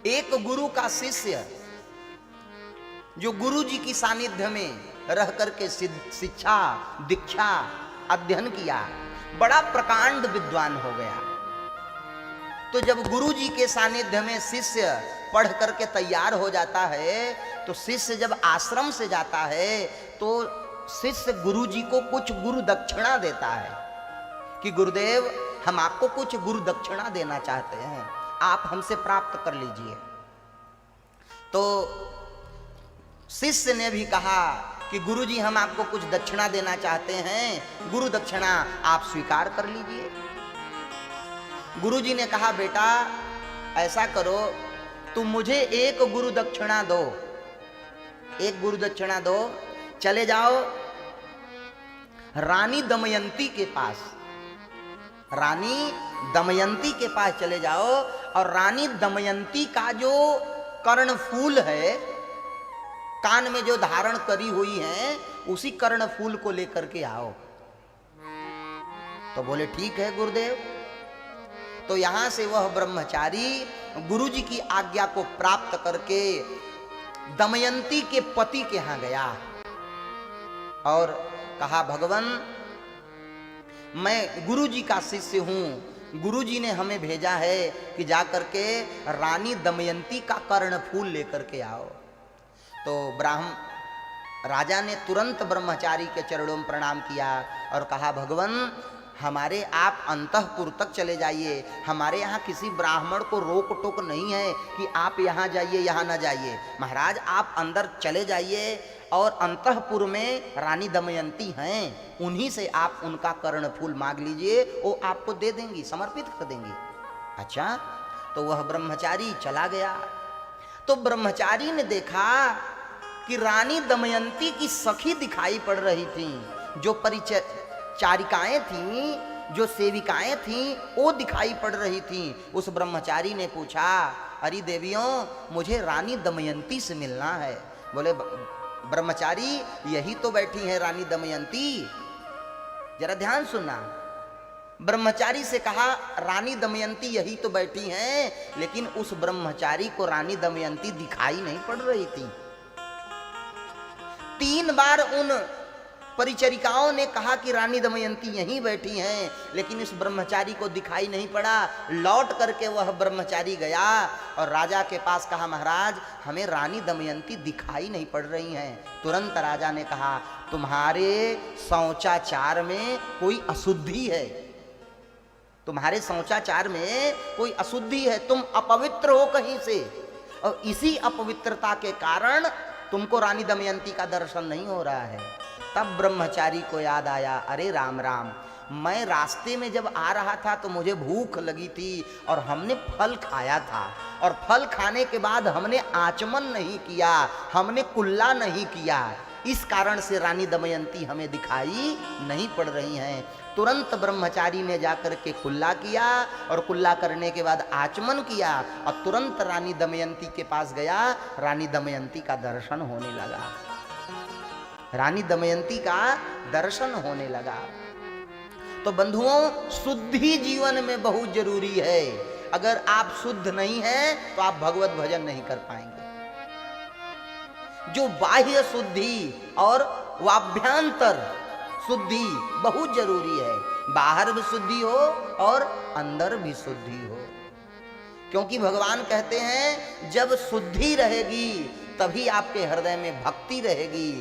एक गुरु का शिष्य जो गुरु जी की सानिध्य में रह करके शिक्षा दीक्षा अध्ययन किया, बड़ा प्रकांड विद्वान हो गया। तो जब गुरु जी के सानिध्य में शिष्य पढ़ करके तैयार हो जाता है, तो शिष्य जब आश्रम से जाता है तो शिष्य गुरु जी को कुछ गुरु दक्षिणा देता है कि गुरुदेव हम आपको कुछ गुरु दक्षिणा देना चाहते हैं, आप हमसे प्राप्त कर लीजिए। तो शिष्य ने भी कहा कि गुरुजी हम आपको कुछ दक्षिणा देना चाहते हैं, गुरु दक्षिणा आप स्वीकार कर लीजिए। गुरुजी ने कहा बेटा ऐसा करो, तुम मुझे एक गुरु दक्षिणा दो, एक गुरु दक्षिणा दो, चले जाओ रानी दमयंती के पास, रानी दमयंती के पास चले जाओ और रानी दमयंती का जो कर्णफूल है, कान में जो धारण करी हुई है, उसी कर्णफूल को लेकर के आओ। तो बोले ठीक है गुरुदेव। तो यहां से वह ब्रह्मचारी गुरुजी की आज्ञा को प्राप्त करके दमयंती के पति के यहां गया और कहा भगवान मैं गुरुजी का शिष्य हूं, गुरुजी ने हमें भेजा है कि जाकर के रानी दमयंती का कर्णफूल लेकर के आओ। तो राजा ने तुरंत ब्रह्मचारी के चरणों में प्रणाम किया और कहा भगवान हमारे आप अंतःपुर तक चले जाइए, हमारे यहाँ किसी ब्राह्मण को रोक टोक नहीं है कि आप यहाँ जाइए यहाँ ना जाइए। महाराज आप अंदर चले जाइए और अंतःपुर में रानी दमयंती हैं, उन्हीं से आप उनका कर्णफूल मांग लीजिए, वो आपको दे देंगी, समर्पित कर देंगी। अच्छा, तो वह ब्रह्मचारी चला गया। तो ब्रह्मचारी ने देखा कि रानी दमयंती की सखी दिखाई पड़ रही थी, जो परिचारिकाएं थीं, जो सेविकाएं थीं, वो दिखाई पड़ रही थीं। उस ब्रह्मचारी ने पूछा अरे देवियों मुझे रानी दमयंती से मिलना है। बोले ब्रह्मचारी यही तो बैठी है रानी दमयंती, जरा ध्यान सुनना। ब्रह्मचारी से कहा रानी दमयंती यही तो बैठी हैं, लेकिन उस ब्रह्मचारी को रानी दमयंती दिखाई नहीं पड़ रही थी। 3 बार उन परिचरिकाओं ने कहा कि रानी दमयंती यहीं बैठी हैं, लेकिन इस ब्रह्मचारी को दिखाई नहीं पड़ा। लौट करके वह ब्रह्मचारी गया और राजा के पास कहा महाराज हमें रानी दमयंती दिखाई नहीं पड़ रही हैं। तुरंत राजा ने कहा तुम्हारे शौचाचार में कोई अशुद्धि है, तुम्हारे शौचाचार में कोई अशुद्धि है, तुम अपवित्र हो कहीं से, और इसी अपवित्रता के कारण तुमको रानी दमयंती का दर्शन नहीं हो रहा है। तब ब्रह्मचारी को याद आया अरे राम राम, मैं रास्ते में जब आ रहा था तो मुझे भूख लगी थी और हमने फल खाया था, और फल खाने के बाद हमने आचमन नहीं किया, हमने कुल्ला नहीं किया, इस कारण से रानी दमयंती हमें दिखाई नहीं पड़ रही हैं। तुरंत ब्रह्मचारी ने जाकर के कुल्ला किया और कुल्ला करने के बाद आचमन किया और तुरंत रानी दमयंती के पास गया। रानी दमयंती का दर्शन होने लगा, रानी दमयंती का दर्शन होने लगा। तो बंधुओं शुद्धि जीवन में बहुत जरूरी है। अगर आप शुद्ध नहीं हैं तो आप भगवत भजन नहीं कर पाएंगे। जो बाह्य शुद्धि और वाभ्यांतर शुद्धि बहुत जरूरी है, बाहर भी शुद्धि हो और अंदर भी शुद्धि हो। क्योंकि भगवान कहते हैं जब शुद्धि रहेगी तभी आपके हृदय में भक्ति रहेगी,